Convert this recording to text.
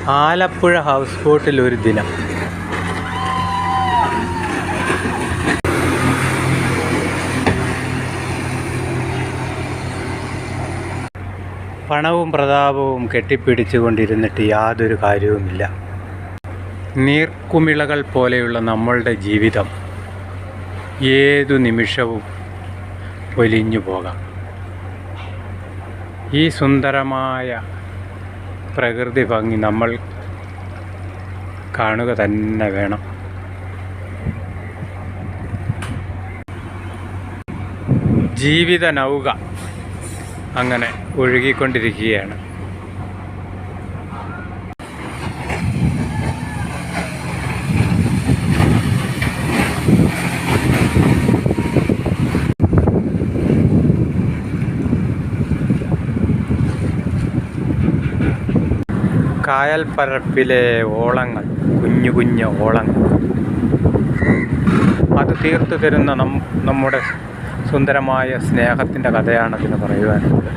Alappuzha house ബോട്ടിൽ ഒരു ദിനം. പണവും പ്രതാപവും കെട്ടിപ്പിടിച്ചുകൊണ്ടിരുന്നിട്ട് യാതൊരു കാര്യവുമില്ല. നീർക്കുമിളകൾ പോലെയുള്ള നമ്മളുടെ ജീവിതം ഏതു നിമിഷവും പൊലിഞ്ഞു പോകാം. ഈ സുന്ദരമായ പ്രകൃതി ഭംഗി നമ്മൾ കാണുക തന്നെ വേണം. ജീവിത നൗക അങ്ങനെ ഒഴുകിക്കൊണ്ടിരിക്കുകയാണ്. കായൽപ്പരപ്പിലെ ഓളങ്ങൾ, കുഞ്ഞു കുഞ്ഞു ഓളങ്ങൾ, അത് തീർത്തു തരുന്ന നമ്മുടെ സുന്ദരമായ സ്നേഹത്തിൻ്റെ കഥയാണതിന് പറയുവാനുള്ളത്.